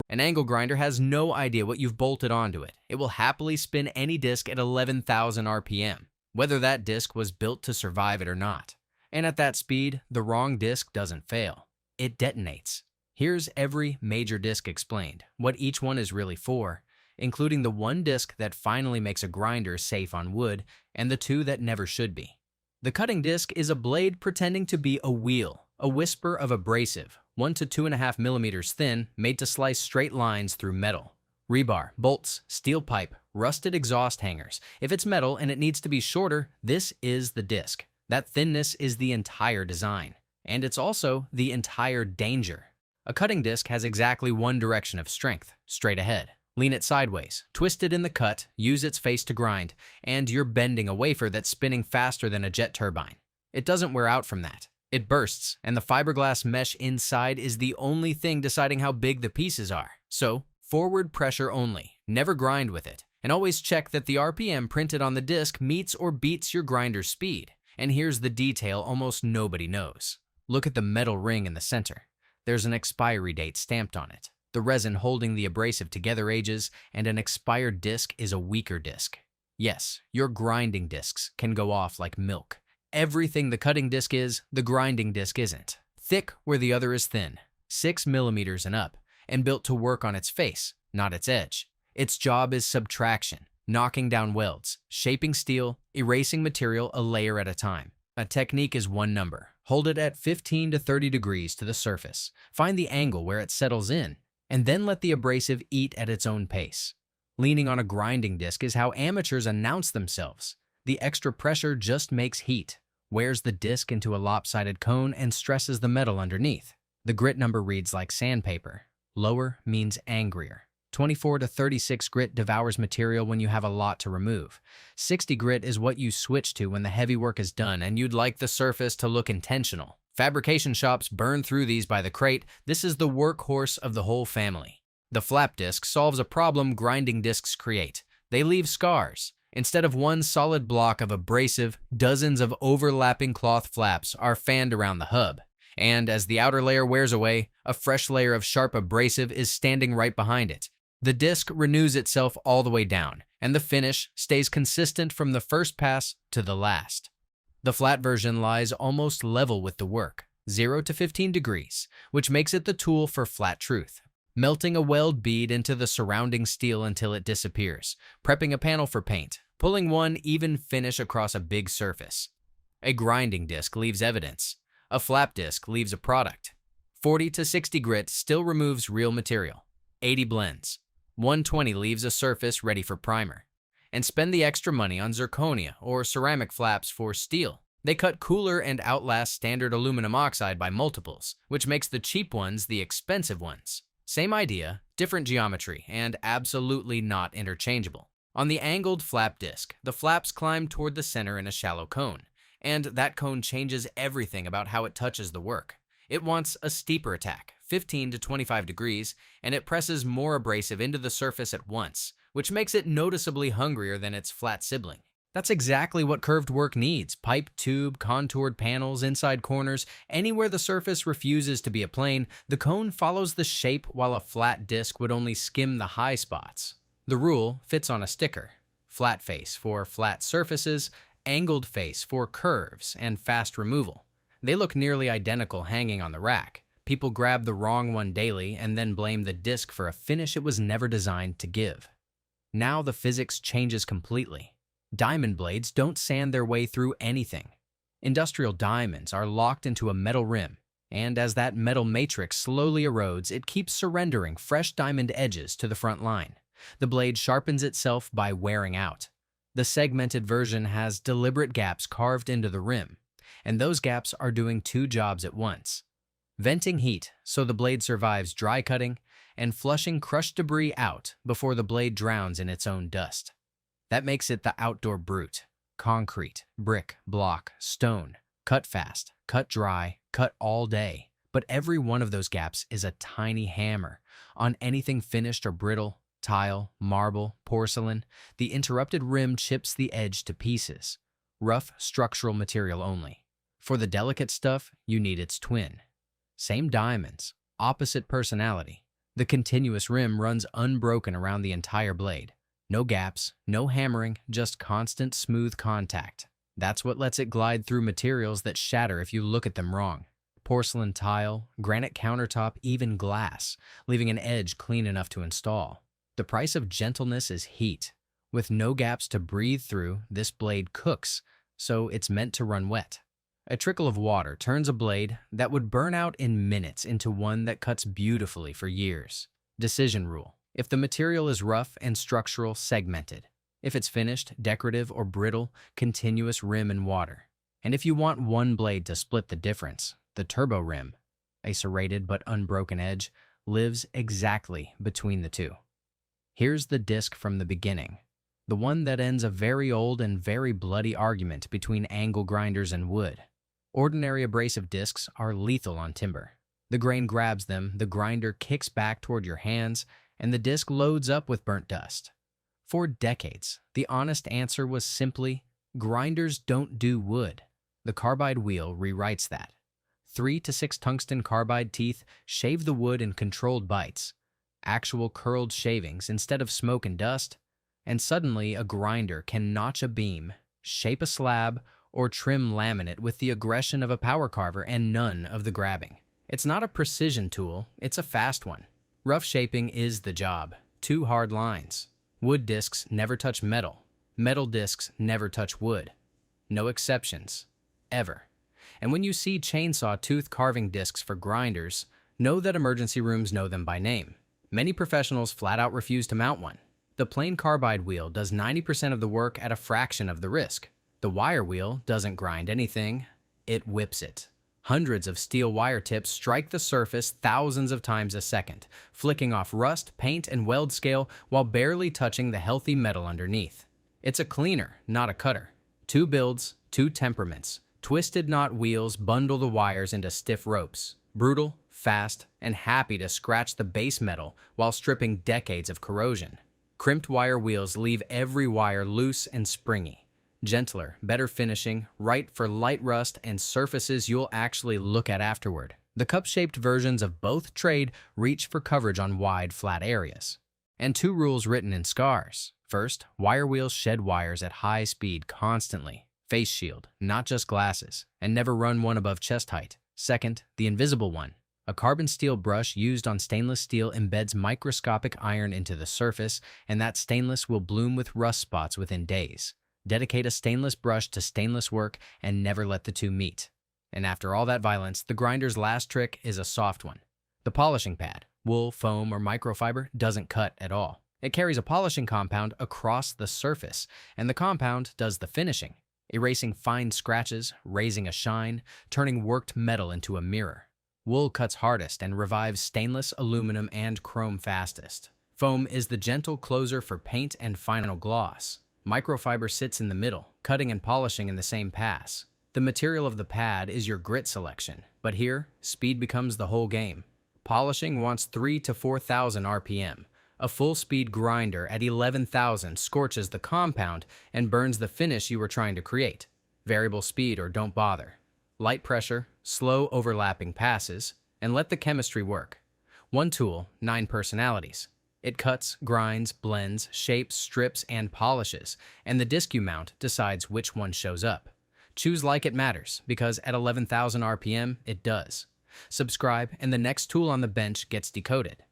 An angle grinder has no idea what you've bolted onto it. It will happily spin any disc at 11,000 RPM, whether that disc was built to survive it or not. And at that speed, the wrong disc doesn't fail. It detonates. Here's every major disc explained, what each one is really for, including the one disc that finally makes a grinder safe on wood and the two that never should be. The cutting disc is a blade pretending to be a wheel, a whisper of abrasive, 1 to 2.5 millimeters thin, made to slice straight lines through metal. Rebar, bolts, steel pipe, rusted exhaust hangers. If it's metal and it needs to be shorter, this is the disc. That thinness is the entire design. And it's also the entire danger. A cutting disc has exactly one direction of strength, straight ahead. Lean it sideways, twist it in the cut, use its face to grind, and you're bending a wafer that's spinning faster than a jet turbine. It doesn't wear out from that. It bursts, and the fiberglass mesh inside is the only thing deciding how big the pieces are. So, forward pressure only. Never grind with it. And always check that the RPM printed on the disc meets or beats your grinder's speed. And here's the detail almost nobody knows. Look at the metal ring in the center. There's an expiry date stamped on it. The resin holding the abrasive together ages, and an expired disc is a weaker disc. Yes, your grinding discs can go off like milk. Everything the cutting disc is, the grinding disc isn't. Thick where the other is thin, 6 millimeters and up, and built to work on its face, not its edge. Its job is subtraction, knocking down welds, shaping steel, erasing material a layer at a time. A technique is one number. Hold it at 15 to 30 degrees to the surface. Find the angle where it settles in, and then let the abrasive eat at its own pace. Leaning on a grinding disc is how amateurs announce themselves. The extra pressure just makes heat, wears the disc into a lopsided cone, and stresses the metal underneath. The grit number reads like sandpaper. Lower means angrier. 24 to 36 grit devours material when you have a lot to remove. 60 grit is what you switch to when the heavy work is done and you'd like the surface to look intentional. Fabrication shops burn through these by the crate. This is the workhorse of the whole family. The flap disc solves a problem grinding discs create. They leave scars. Instead of one solid block of abrasive, dozens of overlapping cloth flaps are fanned around the hub. And as the outer layer wears away, a fresh layer of sharp abrasive is standing right behind it. The disc renews itself all the way down, and the finish stays consistent from the first pass to the last. The flat version lies almost level with the work, 0 to 15 degrees, which makes it the tool for flat truth. Melting a weld bead into the surrounding steel until it disappears, prepping a panel for paint, pulling one even finish across a big surface. A grinding disc leaves evidence. A flap disc leaves a product. 40 to 60 grit still removes real material. 80 blends. 120 leaves a surface ready for primer. And spend the extra money on zirconia or ceramic flaps for steel. They cut cooler and outlast standard aluminum oxide by multiples, which makes the cheap ones the expensive ones. Same idea, different geometry, and absolutely not interchangeable. On the angled flap disc, the flaps climb toward the center in a shallow cone, and that cone changes everything about how it touches the work. It wants a steeper attack, 15 to 25 degrees, and it presses more abrasive into the surface at once, which makes it noticeably hungrier than its flat sibling. That's exactly what curved work needs. Pipe, tube, contoured panels, inside corners, anywhere the surface refuses to be a plane, the cone follows the shape while a flat disc would only skim the high spots. The rule fits on a sticker. Flat face for flat surfaces, angled face for curves and fast removal. They look nearly identical hanging on the rack. People grab the wrong one daily and then blame the disc for a finish it was never designed to give. Now the physics changes completely. Diamond blades don't sand their way through anything. Industrial diamonds are locked into a metal rim, and as that metal matrix slowly erodes, it keeps surrendering fresh diamond edges to the front line. The blade sharpens itself by wearing out. The segmented version has deliberate gaps carved into the rim, and those gaps are doing two jobs at once. Venting heat so the blade survives dry cutting, and flushing crushed debris out before the blade drowns in its own dust. That makes it the outdoor brute. Concrete, brick, block, stone, cut fast, cut dry, cut all day. But every one of those gaps is a tiny hammer. On anything finished or brittle, tile, marble, porcelain, the interrupted rim chips the edge to pieces. Rough structural material only. For the delicate stuff, you need its twin. Same diamonds, opposite personality. The continuous rim runs unbroken around the entire blade. No gaps, no hammering, just constant smooth contact. That's what lets it glide through materials that shatter if you look at them wrong. Porcelain tile, granite countertop, even glass, leaving an edge clean enough to install. The price of gentleness is heat. With no gaps to breathe through, this blade cooks, so it's meant to run wet. A trickle of water turns a blade that would burn out in minutes into one that cuts beautifully for years. Decision rule: if the material is rough and structural, segmented. If it's finished, decorative, or brittle, continuous rim and water. And if you want one blade to split the difference, the turbo rim, a serrated but unbroken edge, lives exactly between the two. Here's the disc from the beginning, the one that ends a very old and very bloody argument between angle grinders and wood. Ordinary abrasive discs are lethal on timber. The grain grabs them, the grinder kicks back toward your hands, and the disc loads up with burnt dust. For decades, the honest answer was simply, grinders don't do wood. The carbide wheel rewrites that. 3 to 6 tungsten carbide teeth shave the wood in controlled bites, actual curled shavings instead of smoke and dust, and suddenly a grinder can notch a beam, shape a slab, or trim laminate with the aggression of a power carver and none of the grabbing. It's not a precision tool, it's a fast one. Rough shaping is the job. 2 hard lines. Wood discs never touch metal. Metal discs never touch wood. No exceptions. Ever. And when you see chainsaw tooth carving discs for grinders, know that emergency rooms know them by name. Many professionals flat out refuse to mount one. The plain carbide wheel does 90% of the work at a fraction of the risk. The wire wheel doesn't grind anything, it whips it. Hundreds of steel wire tips strike the surface thousands of times a second, flicking off rust, paint, and weld scale while barely touching the healthy metal underneath. It's a cleaner, not a cutter. 2 builds, 2 temperaments. Twisted knot wheels bundle the wires into stiff ropes. Brutal, fast, and happy to scratch the base metal while stripping decades of corrosion. Crimped wire wheels leave every wire loose and springy. Gentler, better finishing, right for light rust and surfaces you'll actually look at afterward. The cup-shaped versions of both trade reach for coverage on wide, flat areas. And 2 rules written in scars. First, wire wheels shed wires at high speed constantly. Face shield, not just glasses, and never run one above chest height. Second, the invisible one. A carbon steel brush used on stainless steel embeds microscopic iron into the surface, and that stainless will bloom with rust spots within days. Dedicate a stainless brush to stainless work and never let the two meet. And after all that violence, the grinder's last trick is a soft one. The polishing pad, wool, foam, or microfiber, doesn't cut at all. It carries a polishing compound across the surface, and the compound does the finishing, erasing fine scratches, raising a shine, turning worked metal into a mirror. Wool cuts hardest and revives stainless, aluminum, and chrome fastest. Foam is the gentle closer for paint and final gloss. Microfiber sits in the middle, cutting and polishing in the same pass. The material of the pad is your grit selection, but here, speed becomes the whole game. Polishing wants 3 to 4,000 RPM. A full-speed grinder at 11,000 scorches the compound and burns the finish you were trying to create. Variable speed or don't bother. Light pressure, slow overlapping passes, and let the chemistry work. 1 tool, 9 personalities. It cuts, grinds, blends, shapes, strips, and polishes, and the disc you mount decides which one shows up. Choose like it matters, because at 11,000 RPM, it does. Subscribe, and the next tool on the bench gets decoded.